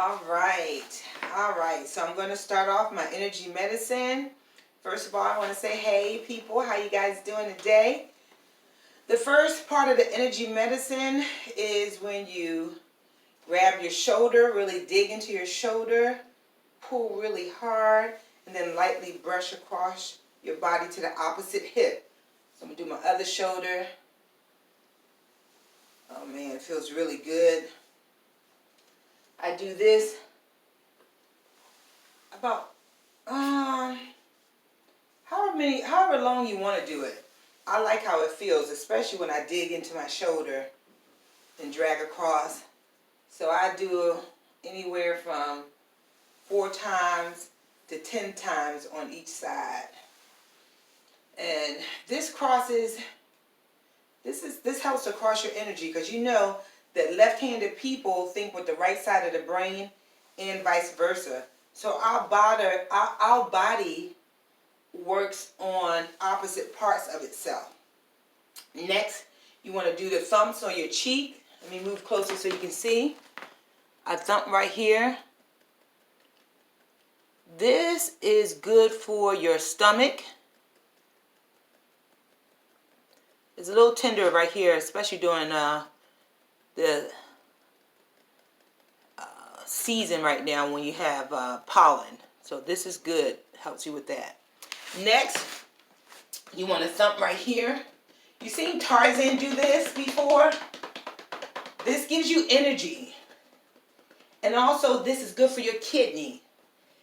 All right. All right. So I'm going to start off my energy medicine. First of all, I want to say, hey, people, how you guys doing today? The first part of the energy medicine is when you grab your shoulder, really dig into your shoulder, pull really hard, and then lightly brush across your body to the opposite hip. So I'm going to do my other shoulder. Oh, man, it feels really good. I do this about however long you want to do it. I like how it feels, especially when I dig into my shoulder and drag across. So I do anywhere from 4 times to 10 times on each side. And this helps to cross your energy, because you know that left-handed people think with the right side of the brain and vice versa. So our body works on opposite parts of itself. Next, you want to do the thumps on your cheek. Let me move closer so you can see. I thump right here. This is good for your stomach. It's a little tender right here, especially during the season right now when you have pollen. So this is good. Helps you with that. Next, you want to thump right here. You seen Tarzan do this before? This gives you energy. And also, this is good for your kidney.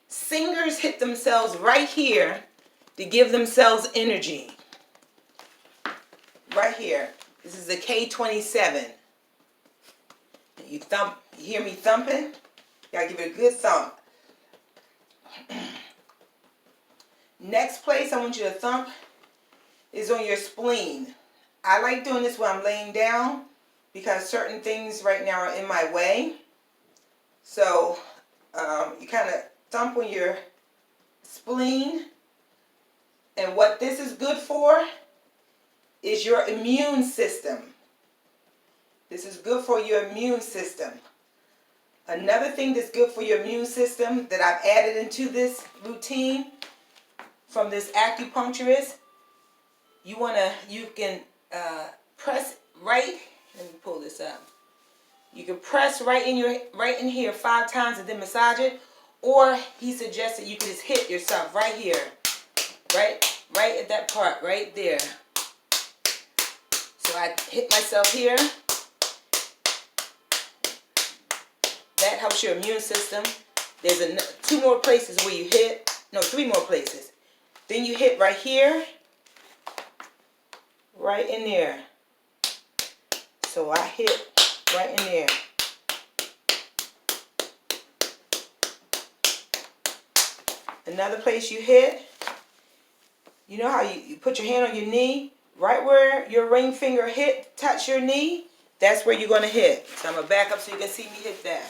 Singers hit themselves right here to give themselves energy. Right here. This is the K27. You thump. You hear me thumping? You gotta give it a good thump. Next place I want you to thump is on your spleen. I like doing this when I'm laying down because certain things right now are in my way. So you kind of thump on your spleen. And what this is good for is your immune system. This is good for your immune system. Another thing that's good for your immune system that I've added into this routine from this acupuncturist, you can press right. Let me pull this up. You can press right in here 5 times and then massage it, or he suggested you can just hit yourself right here, right at that part right there. So I hit myself here. That helps your immune system. There's 2 more places where you hit. No, 3 more places. Then you hit right here. Right in there. So I hit right in there. Another place you hit. You know how you put your hand on your knee? Right where your ring finger touch your knee, that's where you're going to hit. So I'm going to back up so you can see me hit that.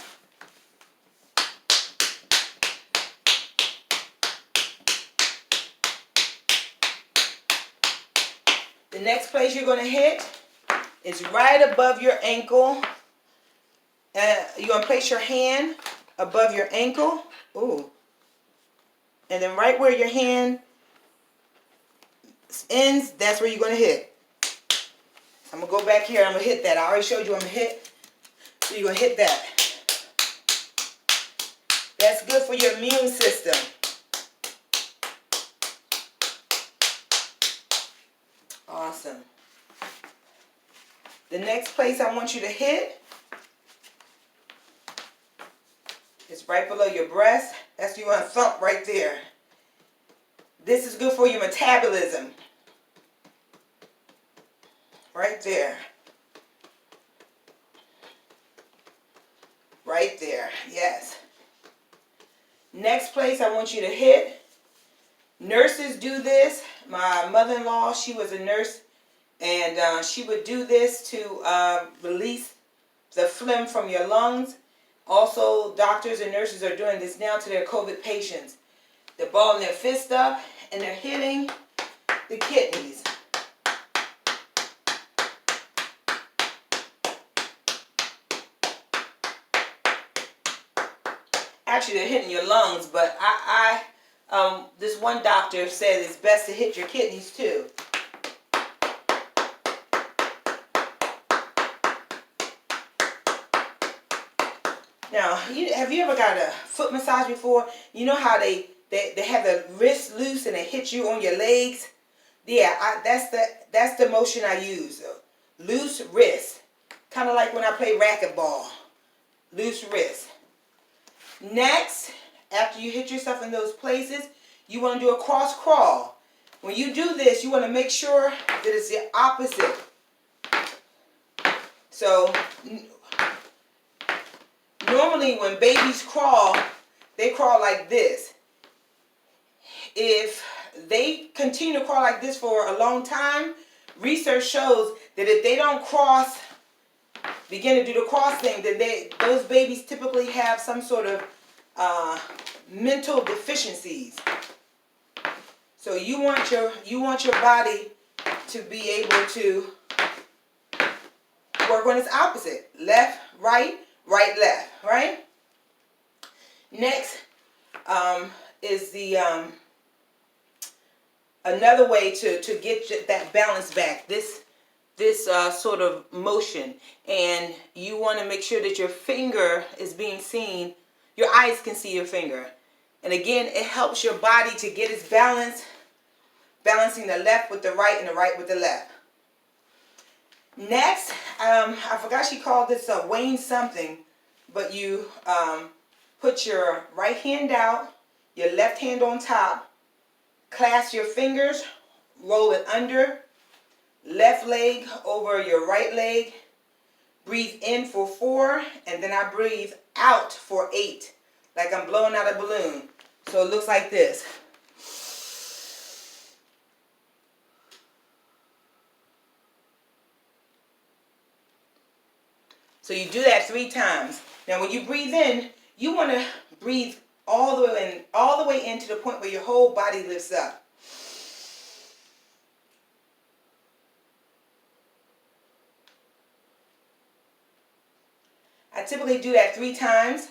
The next place you're going to hit is right above your ankle. You're going to place your hand above your ankle. Ooh. And then right where your hand ends, that's where you're going to hit. I'm going to go back here. I'm going to hit that. I already showed you I'm going to hit. So you're going to hit that. That's good for your immune system. Awesome. The next place I want you to hit is right below your breast. That's where you want to thump right there. This is good for your metabolism. Right there. Right there. Yes. Next place I want you to hit. Nurses do this. My mother-in-law, she was a nurse, and she would do this to release the phlegm from your lungs. Also, doctors and nurses are doing this now to their COVID patients. They're balling their fist up and they're hitting the kidneys. Actually, they're hitting your lungs, but this one doctor said it's best to hit your kidneys too. Now, have you ever got a foot massage before? You know how they have the wrist loose and they hit you on your legs? Yeah, that's the motion I use. Loose wrist. Kind of like when I play racquetball. Loose wrist. Next, after you hit yourself in those places, you want to do a cross crawl. When you do this, you want to make sure that it's the opposite. So, normally when babies crawl, they crawl like this. If they continue to crawl like this for a long time, research shows that if they don't begin to do the cross thing, that those babies typically have some sort of mental deficiencies. So you want your body to be able to work on its opposite. Left, right, right, left, right? Next is the another way to get that balance back. This sort of motion, and you want to make sure that your finger is being seen. Your eyes can see your finger, and again, it helps your body to get its balance, balancing the left with the right and the right with the left. Next, I forgot she called this a Wayne something, but you put your right hand out, your left hand on top, clasp your fingers, roll it under, left leg over your right leg, breathe in for 4, and then I breathe out for 8, like I'm blowing out a balloon. So it looks like this. So you do that 3 times. Now when you breathe in, you want to breathe all the way in to the point where your whole body lifts up. I typically do that 3 times.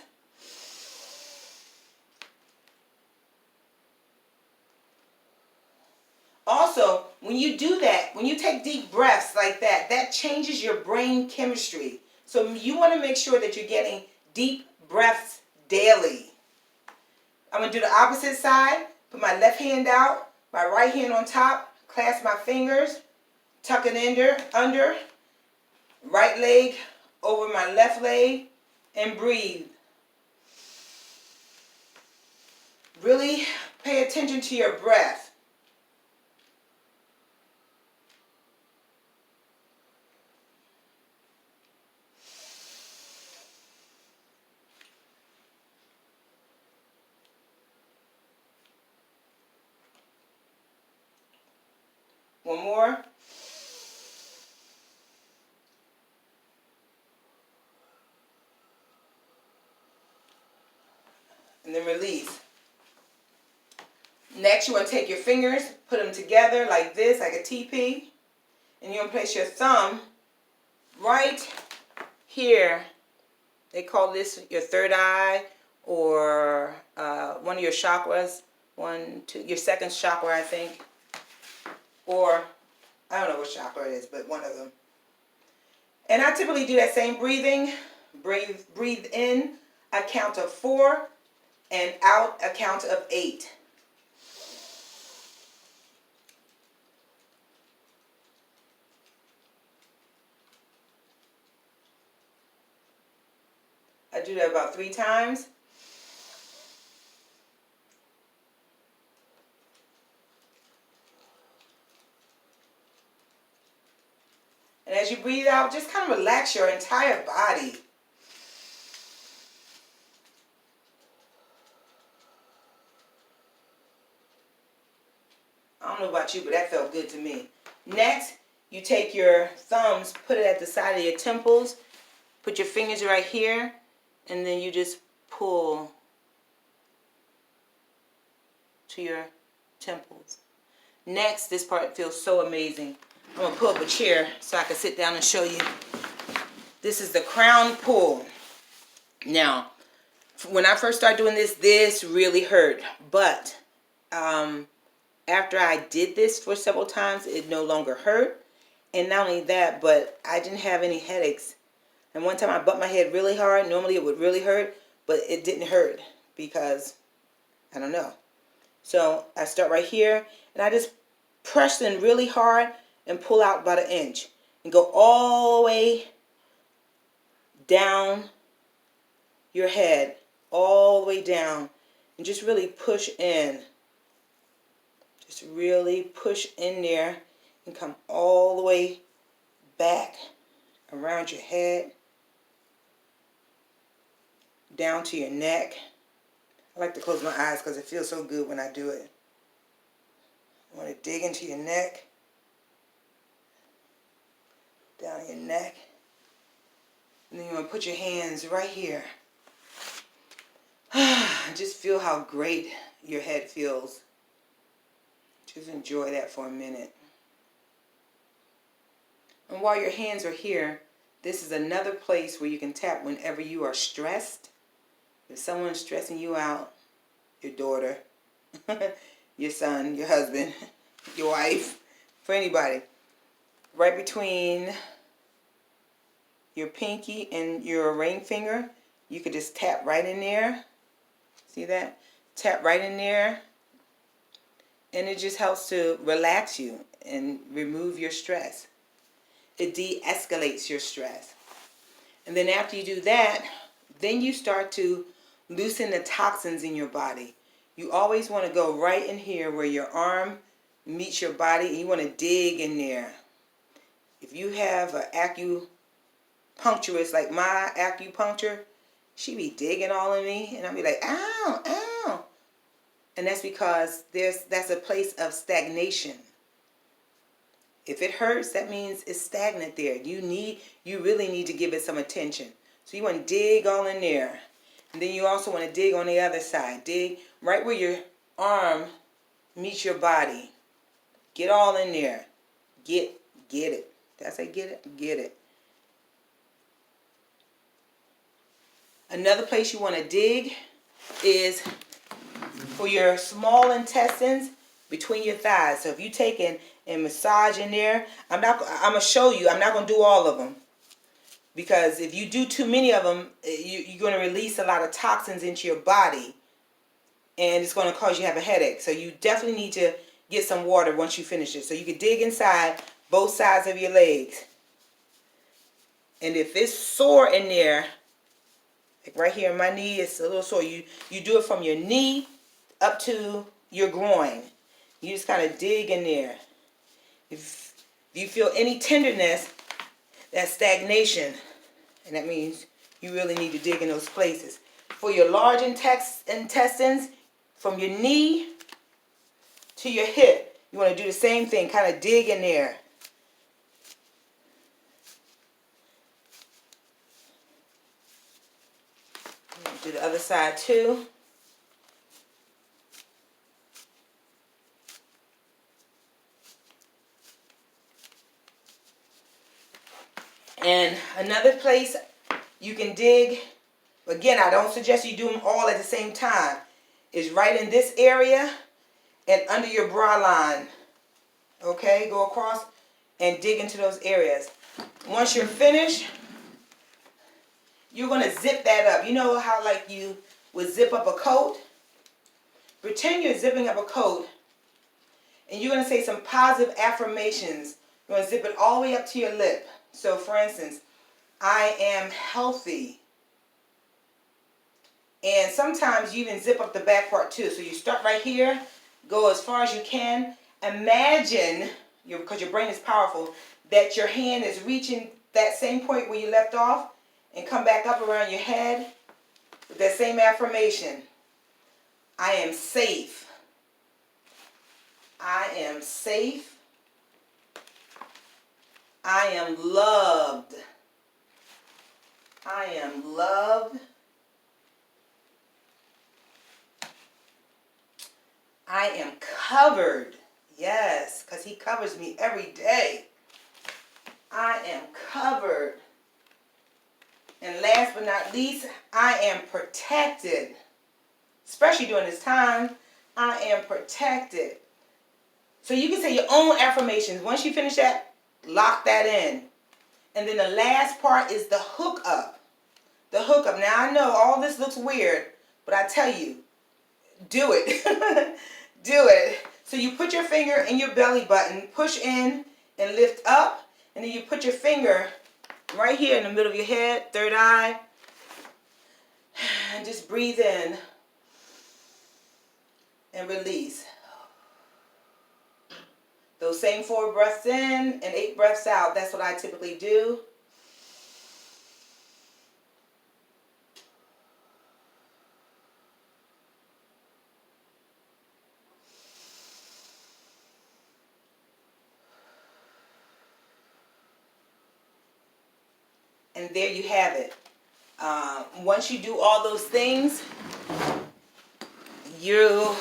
Also, when you do that, when you take deep breaths like that, that changes your brain chemistry. So you want to make sure that you're getting deep breaths daily. I'm going to do the opposite side. Put my left hand out, my right hand on top, clasp my fingers, tuck it under, right leg over my left leg, and breathe. Really pay attention to your breath. One more. And then release. Next, you want to take your fingers, put them together like this, like a teepee. And you want to place your thumb right here. They call this your third eye, or one of your chakras. Your second chakra, I think. Or, I don't know what chakra it is, but one of them. And I typically do that same breathing. Breathe in a count of 4 and out a count of 8. I do that about 3 times. And as you breathe out, just kind of relax your entire body. I don't know about you, but that felt good to me. Next, you take your thumbs, put it at the side of your temples, put your fingers right here, and then you just pull to your temples. Next, this part feels so amazing. I'm going to pull up a chair so I can sit down and show you. This is the crown pull. Now, When I first started doing this really hurt. But after I did this for several times, it no longer hurt. And not only that, but I didn't have any headaches. And one time I bumped my head really hard. Normally it would really hurt, but it didn't hurt because, I don't know. So I start right here, and I just press in really hard and pull out about 1 inch. And go all the way down your head, all the way down. And just really push in. Just really push in there and come all the way back around your head, down to your neck. I like to close my eyes because it feels so good when I do it. I want to dig into your neck, down your neck, and then you want to put your hands right here. Just feel how great your head feels. Just enjoy that for a minute. And while your hands are here, this is another place where you can tap whenever you are stressed. If someone's stressing you out, your daughter, your son, your husband, your wife, for anybody, right between your pinky and your ring finger, you could just tap right in there. See that? Tap right in there. And it just helps to relax you and remove your stress. It de-escalates your stress. And then after you do that, then you start to loosen the toxins in your body. You always want to go right in here where your arm meets your body, and you want to dig in there. If you have an acupuncturist like my acupuncture, she be digging all in me, and I'll be like, ow, ow. And that's because that's a place of stagnation. If it hurts, that means it's stagnant there. You really need to give it some attention. So you want to dig all in there. And then you also want to dig on the other side. Dig right where your arm meets your body. Get all in there. Get it. Did I say get it? Get it. Another place you want to dig is for your small intestines between your thighs. So if you take and massage in there, I'm going to show you. I'm not going to do all of them. Because if you do too many of them, you're going to release a lot of toxins into your body. And it's going to cause you to have a headache. So you definitely need to get some water once you finish it. So you can dig inside both sides of your legs. And if it's sore in there, like right here in my knee, it's a little sore. You do it from your knee up to your groin. You just kind of dig in there. If you feel any tenderness, that's stagnation. And that means you really need to dig in those places. For your large intestines, from your knee to your hip, you want to do the same thing. Kind of dig in there. Do the other side too. And another place you can dig, again, I don't suggest you do them all at the same time, is right in this area and under your bra line. Okay, go across and dig into those areas. Once you're finished, you're going to zip that up. You know how like you would zip up a coat? Pretend you're zipping up a coat, and you're going to say some positive affirmations. You're going to zip it all the way up to your lip. So for instance, I am healthy. And sometimes you even zip up the back part too. So you start right here, go as far as you can. Imagine, because your brain is powerful, that your hand is reaching that same point where you left off and come back up around your head with that same affirmation. I am safe. I am safe. I am loved. I am loved. I am covered. Yes, because he covers me every day. I am covered. And last but not least, I am protected. Especially during this time, I am protected. So you can say your own affirmations. Once you finish that, lock that in. And then the last part is the hookup. The hookup. Now I know all this looks weird, but I tell you, do it. Do it. So you put your finger in your belly button, push in and lift up, and then you put your finger right here in the middle of your head, third eye, and just breathe in and release. Those same 4 breaths in and 8 breaths out. That's what I typically do. And there you have it. Once you do all those things, you'll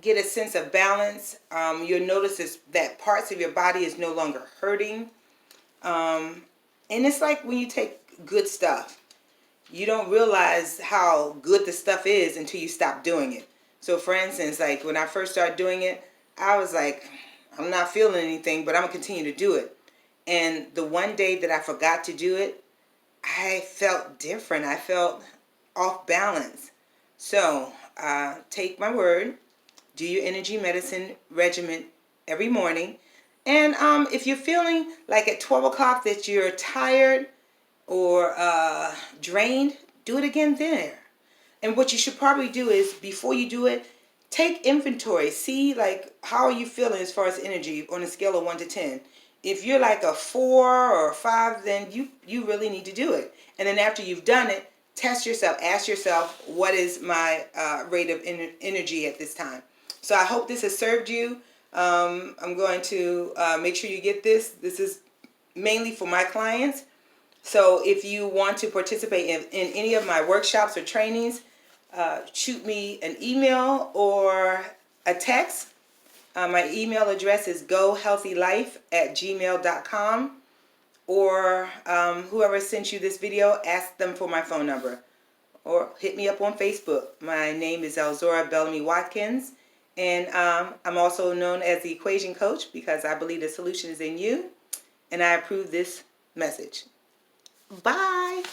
get a sense of balance. You'll notice that parts of your body is no longer hurting. And it's like when you take good stuff, you don't realize how good the stuff is until you stop doing it. So for instance, like when I first started doing it, I was like, I'm not feeling anything, but I'm going to continue to do it. And the one day that I forgot to do it, I felt different. I felt off balance. So take my word. Do your energy medicine regimen every morning. And if you're feeling like at 12 o'clock that you're tired or drained, do it again there. And what you should probably do is, before you do it, take inventory. See, like, how are you feeling as far as energy on a scale of 1 to 10? If you're like a 4 or a 5, then you really need to do it. And then after you've done it, test yourself. Ask yourself, what is my rate of energy at this time? So I hope this has served you. I'm going to make sure you get this. This is mainly for my clients. So if you want to participate in any of my workshops or trainings, shoot me an email or a text. My email address is gohealthylife@gmail.com, or whoever sent you this video, ask them for my phone number, or hit me up on Facebook. My name is Elzora Bellamy Watkins, and I'm also known as the Equation Coach because I believe the solution is in you, and I approve this message. Bye.